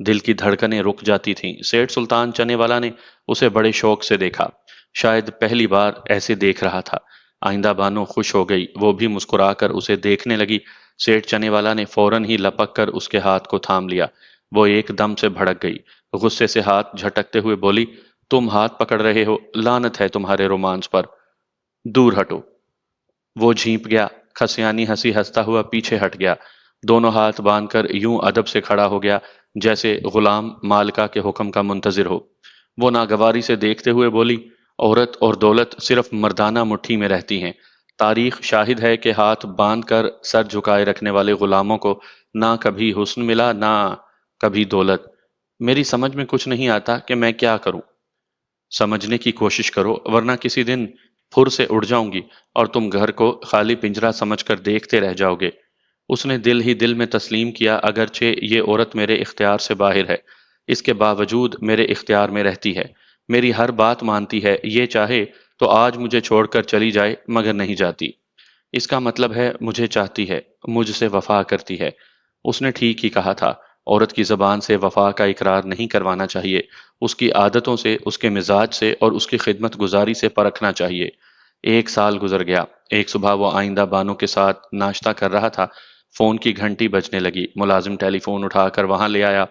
دل کی دھڑکنیں رک جاتی تھیں۔ سیٹھ سلطان چنے والا نے اسے بڑے شوق سے دیکھا، شاید پہلی بار ایسے دیکھ رہا تھا۔ آئندہ بانو خوش ہو گئی، وہ بھی مسکرا کر اسے دیکھنے لگی۔ سیٹھ چنے والا نے فوراً ہی لپک کر اس کے ہاتھ کو تھام لیا۔ وہ ایک دم سے بھڑک گئی، غصے سے ہاتھ جھٹکتے ہوئے بولی، تم ہاتھ پکڑ رہے ہو، لعنت ہے تمہارے رومانس پر، دور ہٹو۔ وہ جھینپ گیا، کھسیانی ہنسی ہنستا ہوا پیچھے ہٹ گیا، دونوں ہاتھ باندھ کر یوں ادب سے کھڑا ہو گیا جیسے غلام مالکہ کے حکم کا منتظر ہو۔ وہ ناگواری سے دیکھتے ہوئے بولی، عورت اور دولت صرف مردانہ مٹھی میں رہتی ہیں۔ تاریخ شاہد ہے کہ ہاتھ باندھ کر سر جھکائے رکھنے والے غلاموں کو نہ کبھی حسن ملا، نہ کبھی دولت۔ میری سمجھ میں کچھ نہیں آتا کہ میں کیا کروں۔ سمجھنے کی کوشش کرو، ورنہ کسی دن پھر سے اڑ جاؤں گی اور تم گھر کو خالی پنجرا سمجھ کر دیکھتے رہ جاؤ گے۔ اس نے دل ہی دل میں تسلیم کیا، اگرچہ یہ عورت میرے اختیار سے باہر ہے، اس کے باوجود میرے اختیار میں رہتی ہے، میری ہر بات مانتی ہے، یہ چاہے تو آج مجھے چھوڑ کر چلی جائے مگر نہیں جاتی۔ اس کا مطلب ہے مجھے چاہتی ہے، مجھ سے وفا کرتی ہے۔ اس نے ٹھیک ہی کہا تھا، عورت کی زبان سے وفا کا اقرار نہیں کروانا چاہیے، اس کی عادتوں سے، اس کے مزاج سے اور اس کی خدمت گزاری سے پرکھنا چاہیے۔ ایک سال گزر گیا۔ ایک صبح وہ آئندہ بانو کے ساتھ ناشتہ کر رہا تھا، فون کی گھنٹی بجنے لگی۔ ملازم ٹیلی فون اٹھا کر وہاں لے آیا۔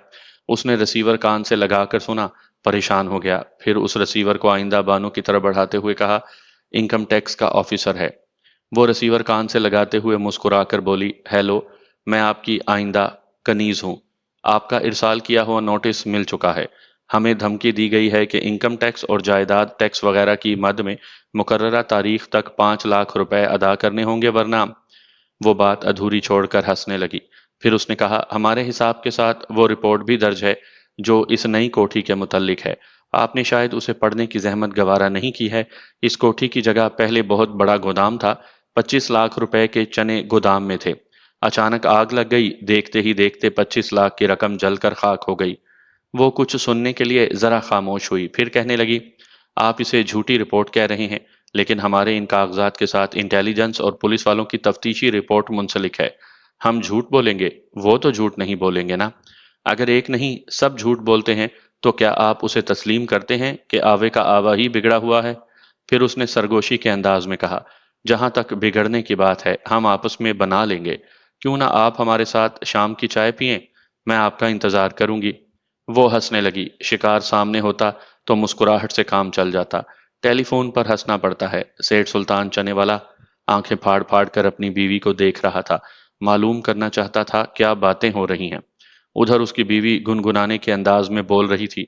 اس نے رسیور کان سے لگا کر سنا، پریشان ہو گیا، پھر اس رسیور کو آئندہ بانو کی طرف بڑھاتے ہوئے کہا، انکم ٹیکس کا آفیسر ہے۔ وہ رسیور کان سے لگاتے ہوئے مسکرا کر بولی، ہیلو، میں آپ کی آئندہ کنیز ہوں، آپ کا ارسال کیا ہوا نوٹس مل چکا ہے۔ ہمیں دھمکی دی گئی ہے کہ انکم ٹیکس اور جائیداد ٹیکس وغیرہ کی مد میں مقررہ تاریخ تک 5 لاکھ روپے ادا کرنے ہوں گے، ورنہ… وہ بات ادھوری چھوڑ کر ہنسنے لگی۔ پھر اس نے کہا، ہمارے حساب کے ساتھ وہ رپورٹ بھی درج ہے جو اس نئی کوٹھی کے متعلق ہے۔ آپ نے شاید اسے پڑھنے کی زحمت گوارا نہیں کی ہے۔ اس کوٹھی کی جگہ پہلے بہت بڑا گودام تھا، 25 لاکھ روپے کے چنے گودام میں تھے۔ اچانک آگ لگ گئی، دیکھتے ہی دیکھتے 25 لاکھ کی رقم جل کر خاک ہو گئی۔ وہ کچھ سننے کے لیے ذرا خاموش ہوئی، پھر کہنے لگی، آپ اسے جھوٹی رپورٹ کہہ رہے ہیں، لیکن ہمارے ان کاغذات کے ساتھ انٹیلیجنس اور پولیس والوں کی تفتیشی رپورٹ منسلک ہے۔ ہم جھوٹ بولیں گے؟ وہ تو جھوٹ نہیں بولیں گے نا۔ اگر ایک نہیں سب جھوٹ بولتے ہیں تو کیا آپ اسے تسلیم کرتے ہیں کہ آوے کا آوا ہی بگڑا ہوا ہے؟ پھر اس نے سرگوشی کے انداز میں کہا، جہاں تک بگڑنے کی بات ہے ہم آپس میں بنا لیں گے، کیوں نہ آپ ہمارے ساتھ شام کی چائے پئیں، میں آپ کا انتظار کروں گی۔ وہ ہنسنے لگی، شکار سامنے ہوتا تو مسکراہٹ سے کام چل جاتا، ٹیلی فون پر ہنسنا پڑتا ہے۔ سیٹھ سلطان چنے والا آنکھیں پھاڑ پھاڑ کر اپنی بیوی کو دیکھ رہا تھا، معلوم کرنا چاہتا تھا کیا باتیں ہو رہی ہیں۔ ادھر اس کی بیوی گنگنانے کے انداز میں بول رہی تھی،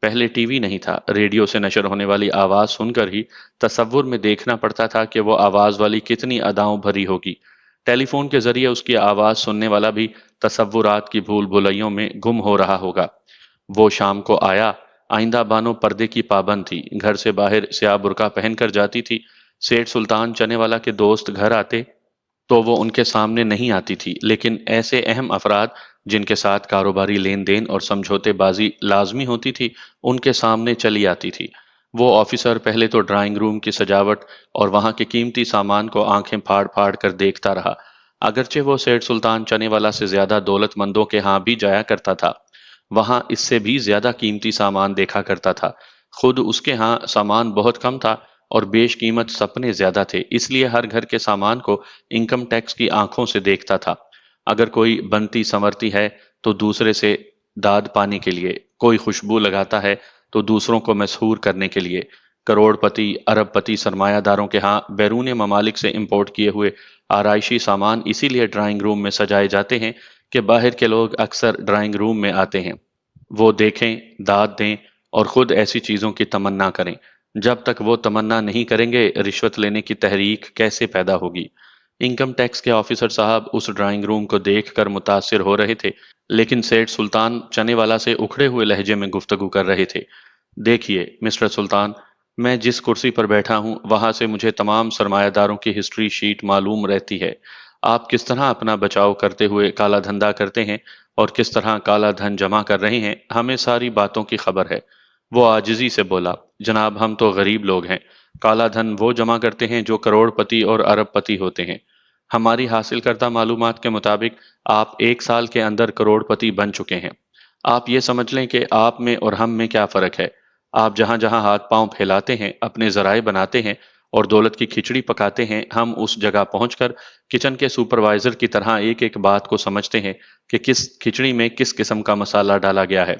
پہلے ٹی وی نہیں تھا، ریڈیو سے نشر ہونے والی آواز سن کر ہی تصور میں دیکھنا پڑتا تھا کہ وہ آواز والی کتنی اداؤں بھری ہوگی۔ ٹیلی فون کے ذریعے اس کی آواز سننے والا بھی تصورات کی بھول بھلائیوں میں گم ہو رہا ہوگا۔ وہ شام کو آیا۔ آئندہ بانو پردے کی پابند تھی، گھر سے باہر سیاہ برقع پہن کر جاتی تھی۔ سیٹھ سلطان چنے والا کے دوست گھر آتے تو وہ ان کے سامنے نہیں آتی تھی، لیکن ایسے اہم افراد جن کے ساتھ کاروباری لین دین اور سمجھوتے بازی لازمی ہوتی تھی، ان کے سامنے چلی آتی تھی۔ وہ آفیسر پہلے تو ڈرائنگ روم کی سجاوٹ اور وہاں کے قیمتی سامان کو آنکھیں پھاڑ پھاڑ کر دیکھتا رہا، اگرچہ وہ سیٹھ سلطان چنے والا سے زیادہ دولت مندوں کے ہاں بھی جایا کرتا تھا، وہاں اس سے بھی زیادہ قیمتی سامان دیکھا کرتا تھا۔ خود اس کے ہاں سامان بہت کم تھا اور بیش قیمت سپنے زیادہ تھے، اس لیے ہر گھر کے سامان کو انکم ٹیکس کی آنکھوں سے دیکھتا تھا۔ اگر کوئی بنتی سنورتی ہے تو دوسرے سے داد پانے کے لیے، کوئی خوشبو لگاتا ہے تو دوسروں کو مسحور کرنے کے لیے۔ کروڑ پتی، ارب پتی سرمایہ داروں کے ہاں بیرون ممالک سے امپورٹ کیے ہوئے آرائشی سامان اسی لیے ڈرائنگ روم میں سجائے جاتے ہیں کہ باہر کے لوگ اکثر ڈرائنگ روم میں آتے ہیں، وہ دیکھیں، داد دیں اور خود ایسی چیزوں کی تمنا کریں۔ جب تک وہ تمنا نہیں کریں گے، رشوت لینے کی تحریک کیسے پیدا ہوگی؟ انکم ٹیکس کے آفیسر صاحب اس ڈرائنگ روم کو دیکھ کر متاثر ہو رہے تھے، لیکن سیٹھ سلطان چنے والا سے اکھڑے ہوئے لہجے میں گفتگو کر رہے تھے۔ دیکھیے مسٹر سلطان، میں جس کرسی پر بیٹھا ہوں وہاں سے مجھے تمام سرمایہ داروں کی ہسٹری شیٹ معلوم رہتی ہے۔ آپ کس طرح اپنا بچاؤ کرتے ہوئے کالا دھندا کرتے ہیں اور کس طرح کالا دھن جمع کر رہے ہیں، ہمیں ساری باتوں کی خبر ہے۔ وہ عاجزی سے بولا، جناب ہم تو غریب لوگ ہیں، کالا دھن وہ جمع کرتے ہیں جو کروڑ پتی اور ارب پتی ہوتے ہیں۔ ہماری حاصل کردہ معلومات کے مطابق آپ 1 سال کے اندر کروڑ پتی بن چکے ہیں۔ آپ یہ سمجھ لیں کہ آپ میں اور ہم میں کیا فرق ہے۔ آپ جہاں جہاں ہاتھ پاؤں پھیلاتے ہیں، اپنے ذرائع بناتے ہیں اور دولت کی کھچڑی پکاتے ہیں، ہم اس جگہ پہنچ کر کچن کے سپروائزر کی طرح ایک ایک بات کو سمجھتے ہیں کہ کس کھچڑی میں کس قسم کا مسالہ ڈالا گیا ہے۔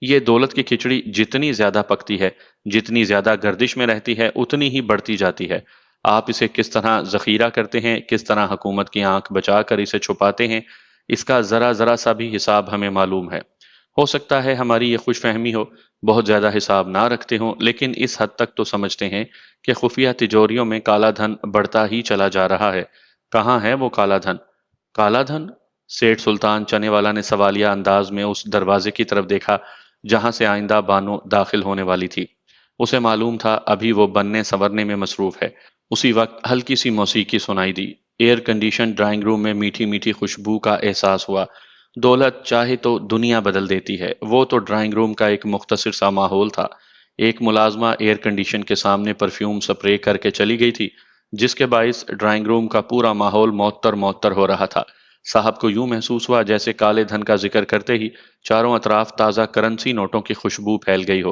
یہ دولت کی کھچڑی جتنی زیادہ پکتی ہے، جتنی زیادہ گردش میں رہتی ہے، اتنی ہی بڑھتی جاتی ہے۔ آپ اسے کس طرح ذخیرہ کرتے ہیں، کس طرح حکومت کی آنکھ بچا کر اسے چھپاتے ہیں، اس کا ذرا ذرا سا بھی حساب ہمیں معلوم ہے۔ ہو سکتا ہے ہماری یہ خوش فہمی ہو، بہت زیادہ حساب نہ رکھتے ہوں، لیکن اس حد تک تو سمجھتے ہیں کہ خفیہ تجوریوں میں کالا دھن بڑھتا ہی چلا جا رہا ہے۔ کہاں ہے وہ کالا دھن؟ کالا دھن؟ سیٹھ سلطان چنے والا نے سوالیہ انداز میں اس دروازے کی طرف دیکھا جہاں سے آئندہ بانو داخل ہونے والی تھی۔ اسے معلوم تھا ابھی وہ بننے سنورنے میں مصروف ہے۔ اسی وقت ہلکی سی موسیقی سنائی دی۔ ایئر کنڈیشن ڈرائنگ روم میں میٹھی میٹھی خوشبو کا احساس ہوا۔ دولت چاہے تو دنیا بدل دیتی ہے۔ وہ تو ڈرائنگ روم کا ایک مختصر سا ماحول تھا۔ ایک ملازمہ ایئر کنڈیشن کے سامنے پرفیوم سپرے کر کے چلی گئی تھی، جس کے باعث ڈرائنگ روم کا پورا ماحول معطر معطر ہو رہا تھا۔ صاحب کو یوں محسوس ہوا جیسے کالے دھن کا ذکر کرتے ہی چاروں اطراف تازہ کرنسی نوٹوں کی خوشبو پھیل گئی ہو،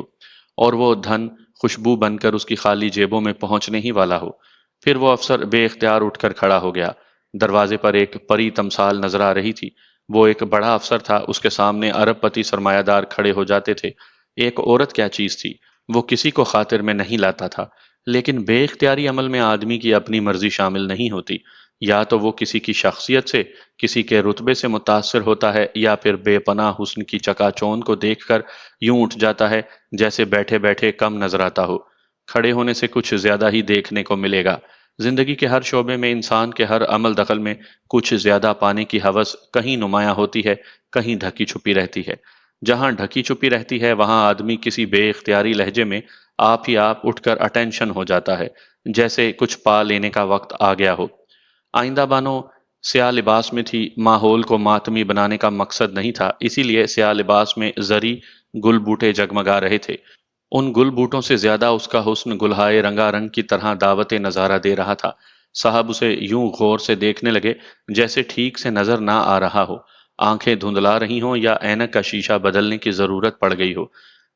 اور وہ دھن خوشبو بن کر اس کی خالی جیبوں میں پہنچنے ہی والا ہو۔ پھر وہ افسر بے اختیار اٹھ کر کھڑا ہو گیا۔ دروازے پر ایک پری تمثال نظر آ رہی تھی۔ وہ ایک بڑا افسر تھا، اس کے سامنے ارب پتی سرمایہ دار کھڑے ہو جاتے تھے۔ ایک عورت کیا چیز تھی، وہ کسی کو خاطر میں نہیں لاتا تھا، لیکن بے اختیاری عمل میں آدمی کی اپنی مرضی شامل نہیں ہوتی۔ یا تو وہ کسی کی شخصیت سے، کسی کے رتبے سے متاثر ہوتا ہے، یا پھر بے پناہ حسن کی چکا چوند کو دیکھ کر یوں اٹھ جاتا ہے جیسے بیٹھے بیٹھے کم نظر آتا ہو۔ کھڑے ہونے سے کچھ زیادہ ہی دیکھنے کو ملے گا۔ زندگی کے ہر شعبے میں انسان کے ہر عمل دخل میں کچھ زیادہ پانے کی ہوس کہیں نمایاں ہوتی ہے، کہیں ڈھکی چھپی رہتی ہے۔ جہاں ڈھکی چھپی رہتی ہے وہاں آدمی کسی بے اختیاری لہجے میں آپ ہی آپ اٹھ کر اٹینشن ہو جاتا ہے، جیسے کچھ پا لینے کا وقت آ گیا ہو۔ آئندہ بانو سیاہ لباس میں تھی۔ ماحول کو ماتمی بنانے کا مقصد نہیں تھا، اسی لیے سیاہ لباس میں زری گل بوٹے جگمگا رہے تھے۔ ان گل بوٹوں سے زیادہ اس کا حسن گلہائے رنگا رنگ کی طرح دعوت نظارہ دے رہا تھا۔ صاحب اسے یوں غور سے دیکھنے لگے جیسے ٹھیک سے نظر نہ آ رہا ہو، آنکھیں دھندلا رہی ہوں یا اینک کا شیشہ بدلنے کی ضرورت پڑ گئی ہو۔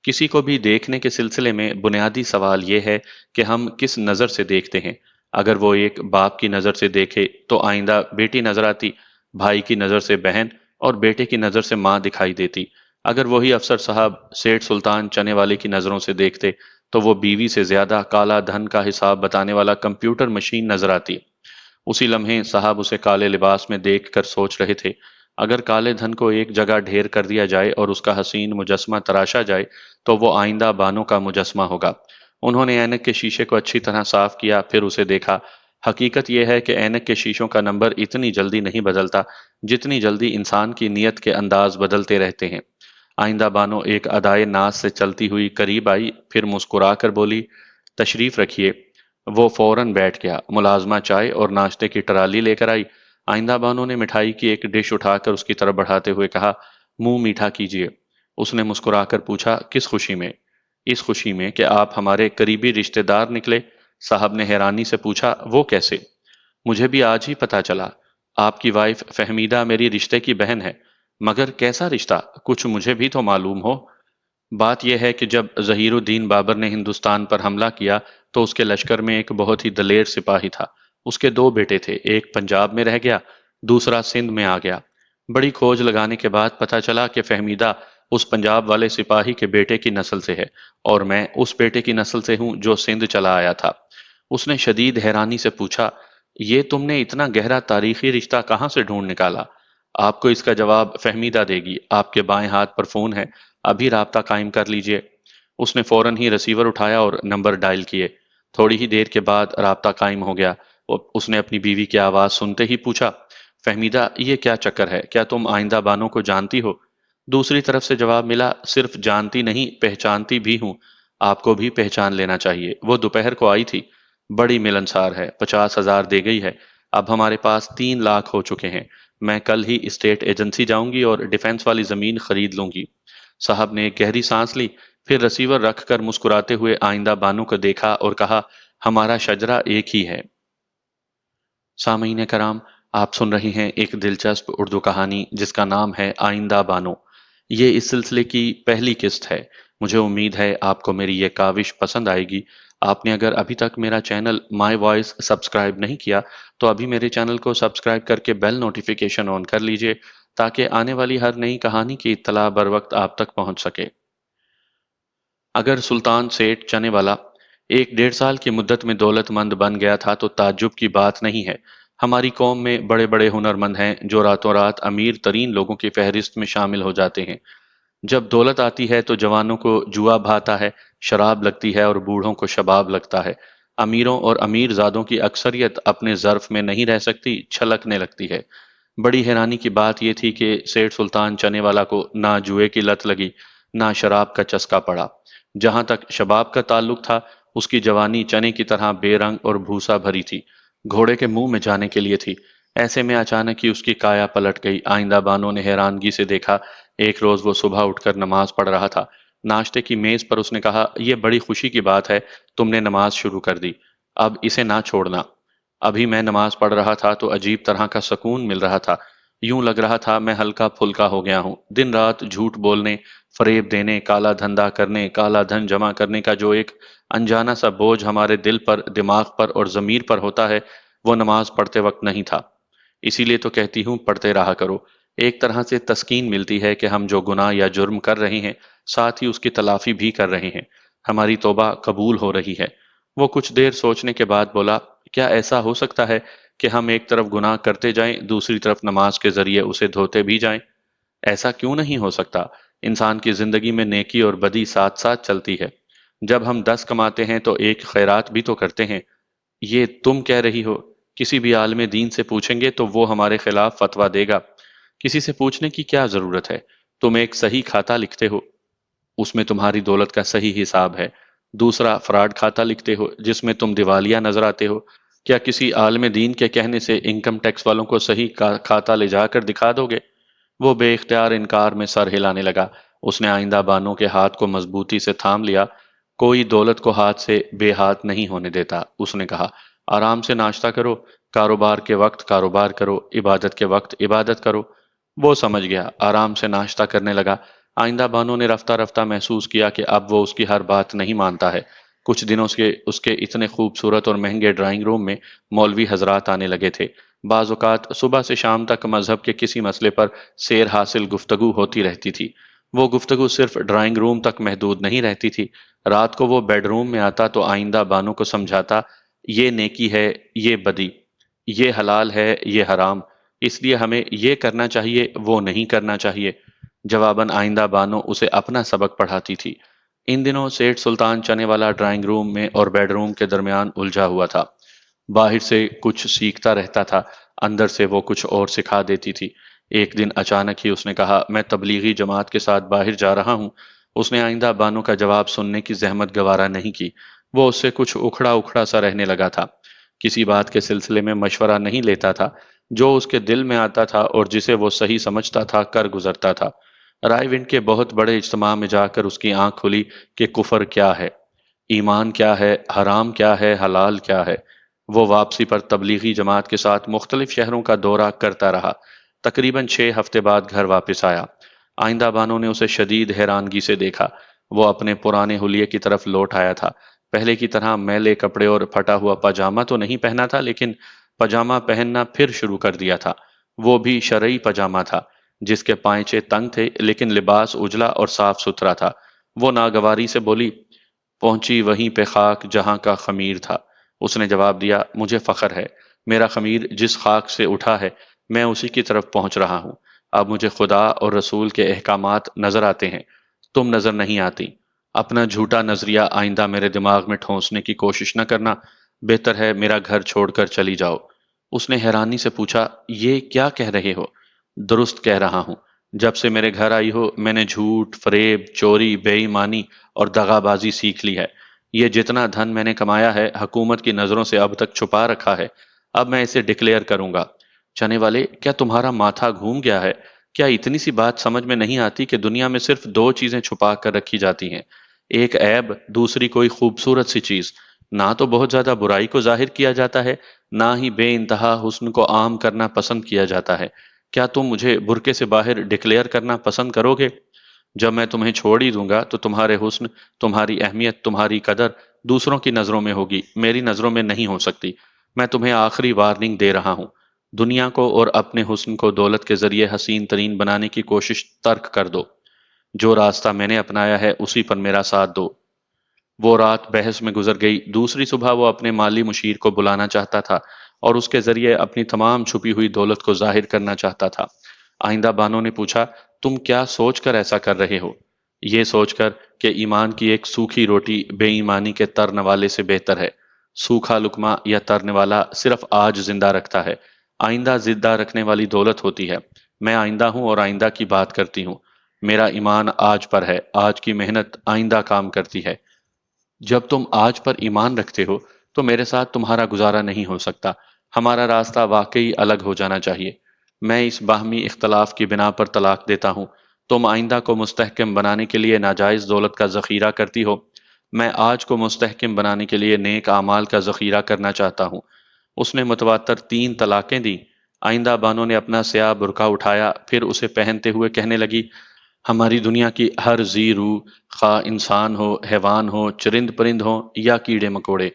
کسی کو بھی دیکھنے کے سلسلے میں بنیادی سوال یہ ہے کہ ہم کس نظر سے دیکھتے ہیں۔ اگر وہ ایک باپ کی نظر سے دیکھے تو آئندہ بیٹی نظر آتی، بھائی کی نظر سے بہن، اور بیٹے کی نظر سے ماں دکھائی دیتی۔ اگر وہی افسر صاحب سیٹھ سلطان چنے والے کی نظروں سے دیکھتے تو وہ بیوی سے زیادہ کالا دھن کا حساب بتانے والا کمپیوٹر مشین نظر آتی۔ اسی لمحے صاحب اسے کالے لباس میں دیکھ کر سوچ رہے تھے، اگر کالے دھن کو ایک جگہ ڈھیر کر دیا جائے اور اس کا حسین مجسمہ تراشا جائے تو وہ آئندہ بانو کا مجسمہ ہوگا۔ انہوں نے اینک کے شیشے کو اچھی طرح صاف کیا، پھر اسے دیکھا۔ حقیقت یہ ہے کہ اینک کے شیشوں کا نمبر اتنی جلدی نہیں بدلتا جتنی جلدی انسان کی نیت کے انداز بدلتے رہتے ہیں۔ آئندہ بانو ایک ادائے ناز سے چلتی ہوئی قریب آئی، پھر مسکرا کر بولی، تشریف رکھیے۔ وہ فوراً بیٹھ گیا۔ ملازمہ چائے اور ناشتے کی ٹرالی لے کر آئی۔ آئندہ بانو نے مٹھائی کی ایک ڈش اٹھا کر اس کی طرف بڑھاتے ہوئے کہا، منہ میٹھا کیجیے۔ اس نے مسکرا کر پوچھا، کس خوشی میں؟ اس خوشی میں کہ آپ ہمارے قریبی رشتہ دار نکلے۔ صاحب نے حیرانی سے پوچھا، وہ کیسے؟ مجھے بھی آج ہی پتا چلا۔ آپ کی وائف فہمیدہ میری رشتے کی بہن ہے، مگر کیسا رشتہ؟ کچھ مجھے بھی تو معلوم ہو۔ بات یہ ہے کہ جب ظہیر الدین بابر نے ہندوستان پر حملہ کیا تو اس کے لشکر میں ایک بہت ہی دلیر سپاہی تھا۔ اس کے دو بیٹے تھے، ایک پنجاب میں رہ گیا، دوسرا سندھ میں آ گیا۔ بڑی کھوج لگانے کے بعد پتا چلا کہ فہمیدہ اس پنجاب والے سپاہی کے بیٹے کی نسل سے ہے، اور میں اس بیٹے کی نسل سے ہوں جو سندھ چلا آیا تھا۔ اس نے شدید حیرانی سے پوچھا، یہ تم نے اتنا گہرا تاریخی رشتہ کہاں سے ڈھونڈ نکالا؟ آپ کو اس کا جواب فہمیدہ دے گی، آپ کے بائیں ہاتھ پر فون ہے، ابھی رابطہ قائم کر لیجئے۔ اس نے فوراً ہی ریسیور اٹھایا اور نمبر ڈائل کیے۔ تھوڑی ہی دیر کے بعد رابطہ قائم ہو گیا۔ اس نے اپنی بیوی کی آواز سنتے ہی پوچھا، فہمیدہ یہ کیا چکر ہے؟ کیا تم آئندہ بانو کو جانتی ہو؟ دوسری طرف سے جواب ملا، صرف جانتی نہیں پہچانتی بھی ہوں۔ آپ کو بھی پہچان لینا چاہیے، وہ دوپہر کو آئی تھی، بڑی ملنسار ہے، 50,000 دے گئی ہے۔ اب ہمارے پاس 3 لاکھ ہو چکے ہیں۔ میں کل ہی اسٹیٹ ایجنسی جاؤں گی اور ڈیفنس والی زمین خرید لوں گی۔ صاحب نے ایک گہری سانس لی، پھر ریسیور رکھ کر مسکراتے ہوئے آئندہ بانو کو دیکھا اور کہا، ہمارا شجرہ ایک ہی ہے۔ سامعین کرام، آپ سن رہے ہیں ایک دلچسپ اردو کہانی جس کا نام ہے آئندہ بانو۔ یہ اس سلسلے کی پہلی قسط ہے۔ مجھے امید ہے آپ کو میری یہ کاوش پسند آئے گی۔ آپ نے اگر ابھی تک میرا چینل مائی وائس سبسکرائب نہیں کیا تو ابھی میرے چینل کو سبسکرائب کر کے بیل نوٹیفیکیشن آن کر لیجئے تاکہ آنے والی ہر نئی کہانی کی اطلاع بر وقت آپ تک پہنچ سکے۔ اگر سلطان سیٹھ چنے والا 1 ڈیڑھ سال کی مدت میں دولت مند بن گیا تھا تو تعجب کی بات نہیں ہے۔ ہماری قوم میں بڑے بڑے ہنرمند ہیں جو راتوں رات امیر ترین لوگوں کی فہرست میں شامل ہو جاتے ہیں۔ جب دولت آتی ہے تو جوانوں کو جوا بھاتا ہے، شراب لگتی ہے اور بوڑھوں کو شباب لگتا ہے۔ امیروں اور امیر زادوں کی اکثریت اپنے ظرف میں نہیں رہ سکتی، چھلکنے لگتی ہے۔ بڑی حیرانی کی بات یہ تھی کہ سیٹھ سلطان چنے والا کو نہ جوئے کی لت لگی، نہ شراب کا چسکا پڑا۔ جہاں تک شباب کا تعلق تھا، اس کی جوانی چنے کی طرح بے رنگ اور بھوسا بھری تھی، گھوڑے کے منہ میں جانے کے لیے تھی۔ ایسے میں اچانک ہی اس کی کایا پلٹ گئی۔ آئندہ بانوں نے حیرانگی سے دیکھا۔ ایک روز وہ صبح اٹھ کر نماز پڑھ رہا تھا۔ ناشتے کی میز پر اس نے کہا، یہ بڑی خوشی کی بات ہے، تم نے نماز شروع کر دی، اب اسے نہ چھوڑنا۔ ابھی میں نماز پڑھ رہا تھا تو عجیب طرح کا سکون مل رہا تھا، یوں لگ رہا تھا میں ہلکا پھلکا ہو گیا ہوں۔ دن رات جھوٹ بولنے، فریب دینے، کالا دھندا کرنے، کالا دھن جمع کرنے کا جو ایک انجانا سا بوجھ ہمارے دل پر، دماغ پر اور ضمیر پر ہوتا ہے، وہ نماز پڑھتے وقت نہیں تھا۔ اسی لیے تو کہتی ہوں پڑھتے رہا کرو۔ ایک طرح سے تسکین ملتی ہے کہ ہم جو گناہ یا جرم کر رہے ہیں ساتھ ہی اس کی تلافی بھی کر رہے ہیں، ہماری توبہ قبول ہو رہی ہے۔ وہ کچھ دیر سوچنے کے بعد بولا، کیا ایسا ہو سکتا ہے کہ ہم ایک طرف گناہ کرتے جائیں، دوسری طرف نماز کے ذریعے اسے دھوتے بھی جائیں؟ ایسا کیوں نہیں ہو سکتا؟ انسان کی زندگی میں نیکی اور بدی ساتھ ساتھ چلتی ہے۔ جب ہم 10 کماتے ہیں تو ایک خیرات بھی تو کرتے ہیں۔ یہ تم کہہ رہی ہو؟ کسی بھی عالم دین سے پوچھیں گے تو وہ ہمارے خلاف فتویٰ دے گا۔ کسی سے پوچھنے کی کیا ضرورت ہے؟ تم ایک صحیح کھاتا لکھتے ہو، اس میں تمہاری دولت کا صحیح حساب ہے۔ دوسرا فراڈ کھاتا لکھتے ہو جس میں تم دیوالیہ نظر آتے ہو۔ کیا کسی عالم دین کے کہنے سے انکم ٹیکس والوں کو صحیح کھاتا لے جا کر دکھا دو گے؟ وہ بے اختیار انکار میں سر ہلانے لگا۔ اس نے آئندہ بانوں کے ہاتھ کو مضبوطی سے تھام لیا۔ کوئی دولت کو ہاتھ سے بے ہاتھ نہیں ہونے دیتا، اس نے کہا۔ آرام سے ناشتہ کرو، کاروبار کے وقت کاروبار کرو، عبادت کے وقت عبادت کرو۔ وہ سمجھ گیا، آرام سے ناشتہ کرنے لگا۔ آئندہ بانوں نے رفتہ رفتہ محسوس کیا کہ اب وہ اس کی ہر بات نہیں مانتا ہے۔ کچھ دنوں سے اس کے اتنے خوبصورت اور مہنگے ڈرائنگ روم میں مولوی حضرات آنے لگے تھے۔ بعض اوقات صبح سے شام تک مذہب کے کسی مسئلے پر سیر حاصل گفتگو ہوتی رہتی تھی۔ وہ گفتگو صرف ڈرائنگ روم تک محدود نہیں رہتی تھی۔ رات کو وہ بیڈ روم میں آتا تو آئندہ بانوں کو سمجھاتا، یہ نیکی ہے، یہ بدی، یہ حلال ہے، یہ حرام، اس لیے ہمیں یہ کرنا چاہیے، وہ نہیں کرنا چاہیے۔ جواباً آئندہ بانو اسے اپنا سبق پڑھاتی تھی۔ ان دنوں سیٹھ سلطان چنے والا ڈرائنگ روم میں اور بیڈ روم کے درمیان الجھا ہوا تھا۔ باہر سے کچھ سیکھتا رہتا تھا، اندر سے وہ کچھ اور سکھا دیتی تھی۔ ایک دن اچانک ہی اس نے کہا، میں تبلیغی جماعت کے ساتھ باہر جا رہا ہوں۔ اس نے آئندہ بانو کا جواب سننے کی زحمت گوارا نہیں کی۔ وہ اس سے کچھ اکھڑا اکھڑا سا رہنے لگا تھا، کسی بات کے سلسلے میں مشورہ نہیں لیتا تھا، جو اس کے دل میں آتا تھا اور جسے وہ صحیح سمجھتا تھا کر گزرتا تھا۔ رائے ونڈ کے بہت بڑے اجتماع میں جا کر اس کی آنکھ کھلی کہ کفر کیا ہے، ایمان کیا ہے، حرام کیا ہے، حلال کیا ہے۔ وہ واپسی پر تبلیغی جماعت کے ساتھ مختلف شہروں کا دورہ کرتا رہا۔ تقریباً 6 ہفتے بعد گھر واپس آیا۔ آئندہ بانو نے اسے شدید حیرانگی سے دیکھا۔ وہ اپنے پرانے حلیے کی طرف لوٹ آیا تھا۔ پہلے کی طرح میلے کپڑے اور پھٹا ہوا پاجامہ تو نہیں پہنا تھا، لیکن پاجامہ پہننا پھر شروع کر دیا تھا۔ وہ بھی شرعی پاجامہ تھا، جس کے پائچے تنگ تھے لیکن لباس اجلا اور صاف ستھرا تھا۔ وہ ناگواری سے بولی، پہنچی وہیں پہ خاک جہاں کا خمیر تھا۔ اس نے جواب دیا، مجھے فخر ہے، میرا خمیر جس خاک سے اٹھا ہے میں اسی کی طرف پہنچ رہا ہوں۔ اب مجھے خدا اور رسول کے احکامات نظر آتے ہیں، تم نظر نہیں آتی۔ اپنا جھوٹا نظریہ آئندہ میرے دماغ میں ٹھونسنے کی کوشش نہ کرنا، بہتر ہے میرا گھر چھوڑ کر چلی جاؤ۔ اس نے حیرانی سے پوچھا، یہ کیا کہہ رہے ہو؟ درست کہہ رہا ہوں۔ جب سے میرے گھر آئی ہو میں نے جھوٹ، فریب، چوری، بے ایمانی اور دغا بازی سیکھ لی ہے۔ یہ جتنا دھن میں نے کمایا ہے حکومت کی نظروں سے اب تک چھپا رکھا ہے، اب میں اسے ڈکلیئر کروں گا۔ چنے والے، کیا تمہارا ماتھا گھوم گیا ہے؟ کیا اتنی سی بات سمجھ میں نہیں آتی کہ دنیا میں صرف 2 چیزیں چھپا کر رکھی جاتی ہیں، ایک عیب، دوسری کوئی خوبصورت سی چیز۔ نہ تو بہت زیادہ برائی کو ظاہر کیا جاتا ہے، نہ ہی بے انتہا حسن کو عام کرنا پسند کیا جاتا ہے۔ کیا تم مجھے برقعے سے باہر ڈکلیئر کرنا پسند کرو گے؟ جب میں تمہیں چھوڑ ہی دوں گا تو تمہارے حسن، تمہاری اہمیت، تمہاری قدر دوسروں کی نظروں میں ہوگی، میری نظروں میں نہیں ہو سکتی۔ میں تمہیں آخری وارننگ دے رہا ہوں، دنیا کو اور اپنے حسن کو دولت کے ذریعے حسین ترین بنانے کی کوشش ترک کر دو۔ جو راستہ میں نے اپنایا ہے اسی پر میرا ساتھ دو۔ وہ رات بحث میں گزر گئی۔ دوسری صبح وہ اپنے مالی مشیر کو بلانا چاہتا تھا اور اس کے ذریعے اپنی تمام چھپی ہوئی دولت کو ظاہر کرنا چاہتا تھا۔ آئندہ بانو نے پوچھا، تم کیا سوچ کر ایسا کر رہے ہو؟ یہ سوچ کر کہ ایمان کی ایک سوکھی روٹی بے ایمانی کے ترنے والے سے بہتر ہے۔ سوکھا لقمہ یا ترنے والا صرف آج زندہ رکھتا ہے، آئندہ زندہ رکھنے والی دولت ہوتی ہے۔ میں آئندہ ہوں اور آئندہ کی بات کرتی ہوں۔ میرا ایمان آج پر ہے، آج کی محنت آئندہ کام کرتی ہے۔ جب تم آج پر ایمان رکھتے ہو تو میرے ساتھ تمہارا گزارا نہیں ہو سکتا، ہمارا راستہ واقعی الگ ہو جانا چاہیے۔ میں اس باہمی اختلاف کی بنا پر طلاق دیتا ہوں۔ تم آئندہ کو مستحکم بنانے کے لیے ناجائز دولت کا ذخیرہ کرتی ہو، میں آج کو مستحکم بنانے کے لیے نیک اعمال کا ذخیرہ کرنا چاہتا ہوں۔ اس نے متواتر 3 طلاقیں دیں۔ آئندہ بانو نے اپنا سیاہ برقع اٹھایا، پھر اسے پہنتے ہوئے کہنے لگی، ہماری دنیا کی ہر ذی روح، خواہ انسان ہو، حیوان ہو، چرند پرند ہو یا کیڑے مکوڑے،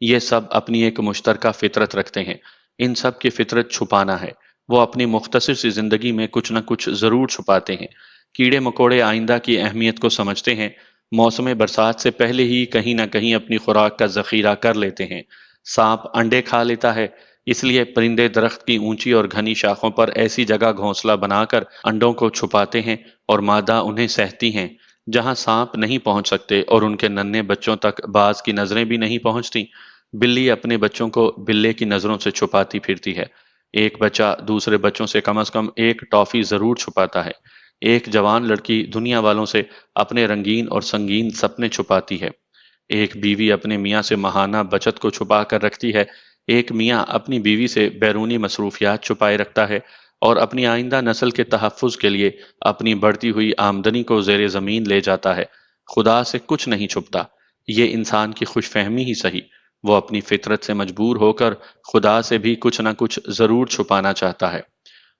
یہ سب اپنی ایک مشترکہ فطرت رکھتے ہیں۔ ان سب کی فطرت چھپانا ہے۔ وہ اپنی مختصر سی زندگی میں کچھ نہ کچھ ضرور چھپاتے ہیں۔ کیڑے مکوڑے آئندہ کی اہمیت کو سمجھتے ہیں، موسم برسات سے پہلے ہی کہیں نہ کہیں اپنی خوراک کا ذخیرہ کر لیتے ہیں۔ سانپ انڈے کھا لیتا ہے، اس لیے پرندے درخت کی اونچی اور گھنی شاخوں پر ایسی جگہ گھونسلہ بنا کر انڈوں کو چھپاتے ہیں اور مادہ انہیں سہتی ہیں جہاں سانپ نہیں پہنچ سکتے اور ان کے ننھے بچوں تک باز کی نظریں بھی نہیں پہنچتی۔ بلی اپنے بچوں کو بلے کی نظروں سے چھپاتی پھرتی ہے۔ ایک بچہ دوسرے بچوں سے کم از کم ایک ٹافی ضرور چھپاتا ہے۔ ایک جوان لڑکی دنیا والوں سے اپنے رنگین اور سنگین سپنے چھپاتی ہے۔ ایک بیوی اپنے میاں سے ماہانہ بچت کو چھپا کر رکھتی ہے۔ ایک میاں اپنی بیوی سے بیرونی مصروفیات چھپائے رکھتا ہے اور اپنی آئندہ نسل کے تحفظ کے لیے اپنی بڑھتی ہوئی آمدنی کو زیر زمین لے جاتا ہے۔ خدا سے کچھ نہیں چھپتا، یہ انسان کی خوش فہمی ہی سہی، وہ اپنی فطرت سے مجبور ہو کر خدا سے بھی کچھ نہ کچھ ضرور چھپانا چاہتا ہے۔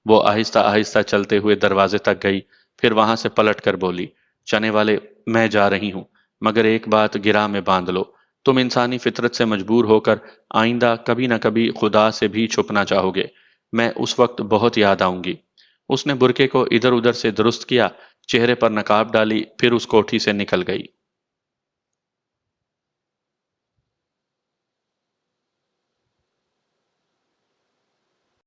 وہ آہستہ آہستہ چلتے ہوئے دروازے تک گئی، پھر وہاں سے پلٹ کر بولی، چنے والے، میں جا رہی ہوں، مگر ایک بات گرہ میں باندھ لو، تم انسانی فطرت سے مجبور ہو کر آئندہ کبھی نہ کبھی خدا سے بھی چھپنا چاہو گے، میں اس وقت بہت یاد آؤں گی۔ اس نے برقعے کو ادھر ادھر سے درست کیا، چہرے پر نقاب ڈالی، پھر اس کوٹھی سے نکل گئی۔